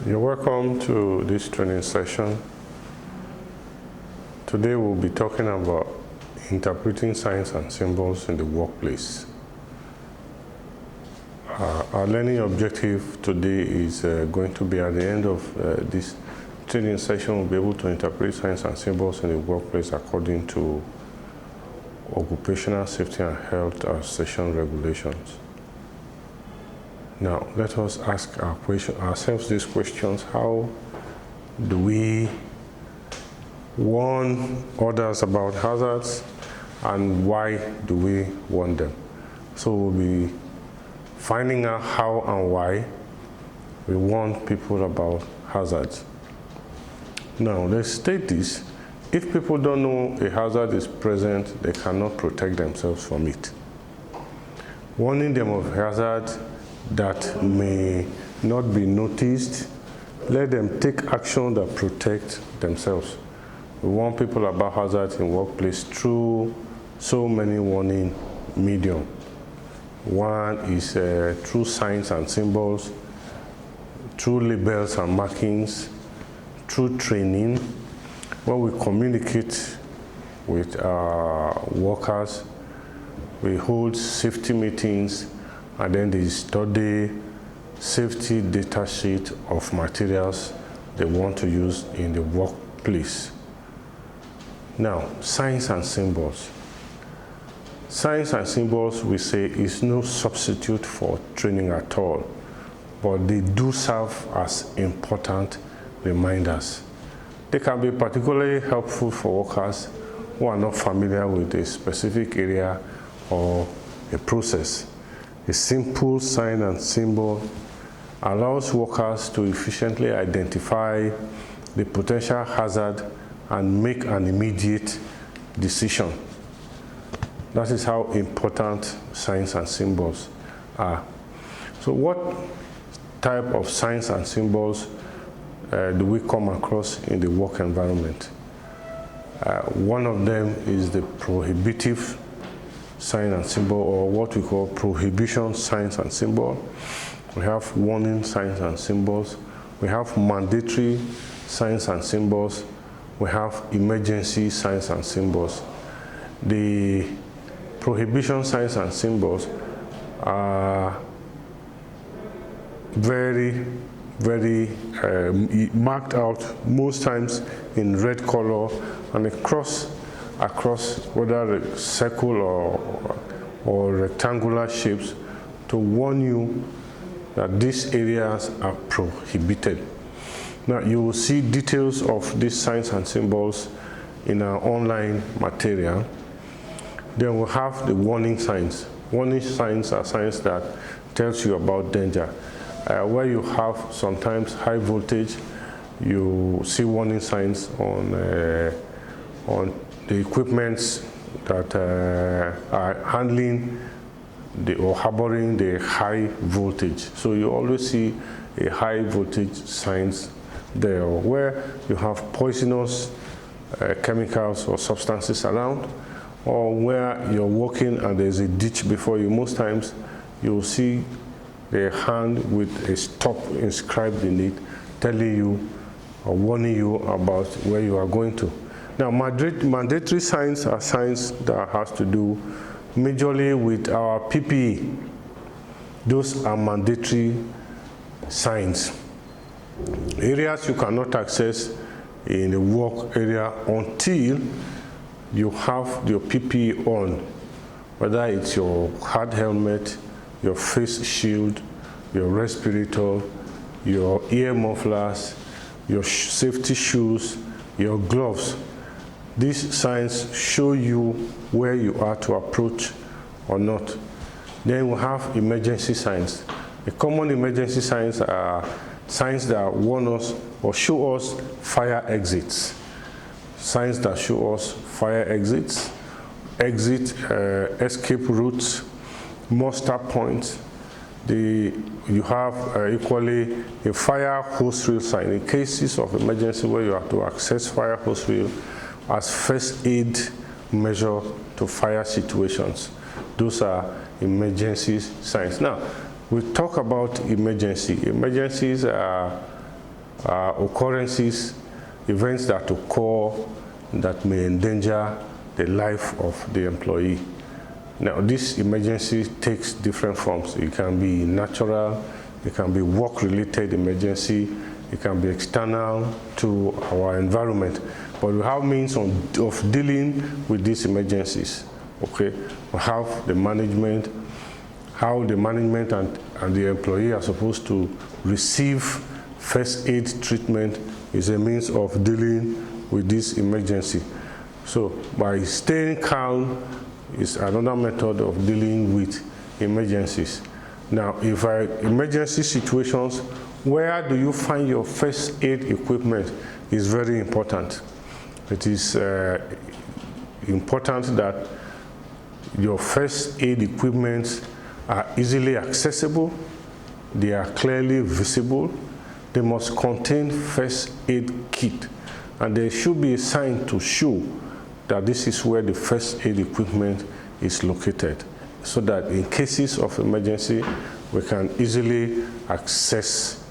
You're welcome to this training session. Today we'll be talking about interpreting signs and symbols in the workplace. Our learning objective today is going to be at the end of this training session, we'll be able to interpret signs and symbols in the workplace according to Occupational Safety and Health Association regulations. Now, let us ask ourselves these questions. How do we warn others about hazards, and why do we warn them? So we'll be finding out how and why we warn people about hazards. Now, let's state this. If people don't know a hazard is present, they cannot protect themselves from it. Warning them of hazard that may not be noticed, let them take action that protect themselves. We warn people about hazards in workplace through so many warning medium. One is through signs and symbols, through labels and markings, through training, when we communicate with our workers, we hold safety meetings, and then they study safety data sheet of materials they want to use in the workplace. Now, signs and symbols. Signs and symbols, we say, is no substitute for training at all, but they do serve as important reminders. They can be particularly helpful for workers who are not familiar with a specific area or a process. A simple sign and symbol allows workers to efficiently identify the potential hazard and make an immediate decision. That is how important signs and symbols are. So what type of signs and symbols do we come across in the work environment? One of them is the prohibitive sign and symbol, or what we call prohibition signs and symbol. We have warning signs and symbols. We have mandatory signs and symbols. We have emergency signs and symbols. The prohibition signs and symbols are very marked out most times in red color and across whether a circle or rectangular shapes to warn you that these areas are prohibited. Now, you will see details of these signs and symbols in our online material. Then we'll have the warning signs. Warning signs are signs that tells you about danger. Where you have sometimes high voltage, you see warning signs on the equipments that are handling or harboring the high voltage. So you always see a high voltage signs there, where you have poisonous chemicals or substances around, or where you're walking and there's a ditch before you. Most times you'll see a hand with a stop inscribed in it, telling you or warning you about where you are going to. Now, mandatory signs are signs that has to do majorly with our PPE. Those are mandatory signs. Areas you cannot access in the work area until you have your PPE on, whether it's your hard helmet, your face shield, your respirator, your ear mufflers, your safety shoes, your gloves. These signs show you where you are to approach or not. Then we have emergency signs. The common emergency signs are signs that warn us or show us fire exits. Signs that show us fire exits, escape routes, muster points. You have equally a fire hose reel sign. In cases of emergency where you have to access fire hose reel as first aid measure to fire situations. Those are emergency signs. Now, we talk about emergency. Emergencies are occurrences, events that occur that may endanger the life of the employee. Now, this emergency takes different forms. It can be natural, it can be work-related emergency, it can be external to our environment. But we have means of dealing with these emergencies. Okay, we have the management, how the management and the employee are supposed to receive first aid treatment is a means of dealing with this emergency. So by staying calm is another method of dealing with emergencies. Now, if emergency situations, where do you find your first aid equipment is very important. It is important that your first aid equipment are easily accessible, they are clearly visible, they must contain first aid kit, and there should be a sign to show that this is where the first aid equipment is located, so that in cases of emergency, we can easily access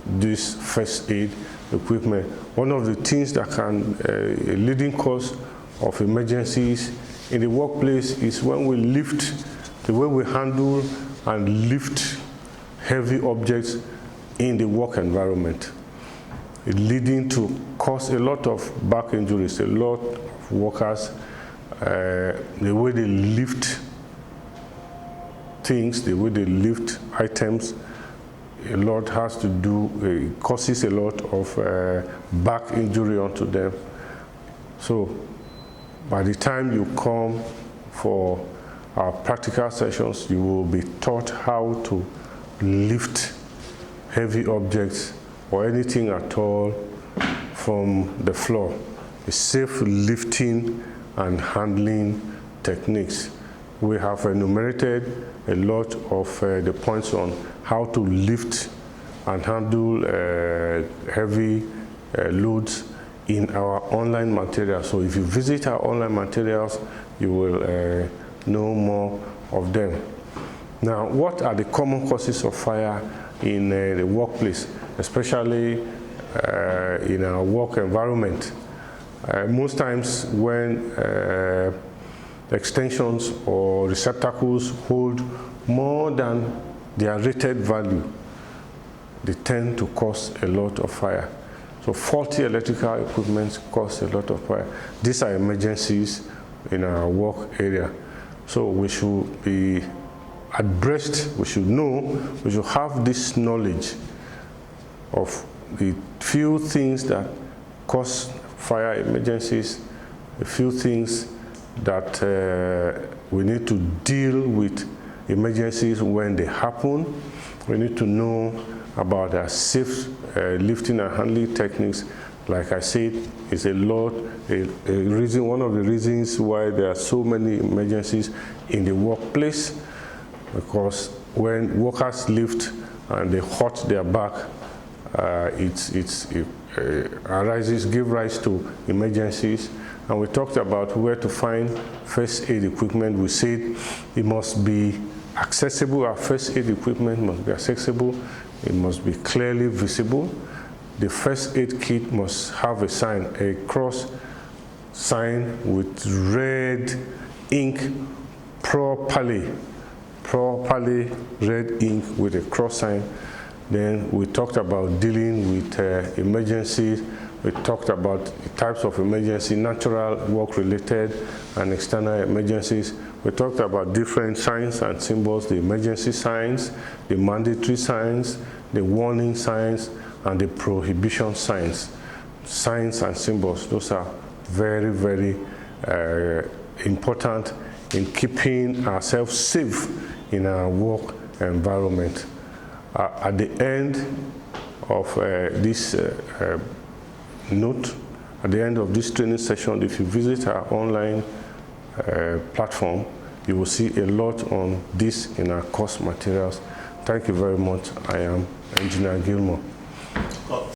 this first aid equipment. One of the things that can, a leading cause of emergencies in the workplace is when we lift, the way we handle and lift heavy objects in the work environment, leading to cause a lot of back injuries. A lot of workers, the way they lift things, the way they lift items, a lot has to do, it causes a lot of back injury onto them. So by the time you come for our practical sessions, you will be taught how to lift heavy objects or anything at all from the floor. The safe lifting and handling techniques. We have enumerated a lot of the points on how to lift and handle heavy loads in our online materials. So if you visit our online materials, you will know more of them. Now, what are the common causes of fire in the workplace, especially in our work environment? Most times when extensions or receptacles hold more than their rated value, they tend to cause a lot of fire. So faulty electrical equipment cause a lot of fire. These are emergencies in our work area. So we should be abreast, we should know, we should have this knowledge of the few things that cause fire emergencies, a few things that we need to deal with emergencies when they happen. We need to know about our safe lifting and handling techniques. Like I said, it's a lot, a reason, one of the reasons why there are so many emergencies in the workplace, because when workers lift and they hurt their back, it arises, give rise to emergencies. And we talked about where to find first aid equipment. We said it must be accessible. Our first aid equipment must be accessible. It must be clearly visible. The first aid kit must have a sign, a cross sign with red ink, properly red ink with a cross sign. Then we talked about dealing with emergencies. We talked about the types of emergency, natural, work-related, and external emergencies. We talked about different signs and symbols, the emergency signs, the mandatory signs, the warning signs, and the prohibition signs. Signs and symbols, those are very, very important in keeping ourselves safe in our work environment. At the end of this note, at the end of this training session, if you visit our online platform, you will see a lot on this in our course materials. Thank you very much. I am Engineer Gilmore.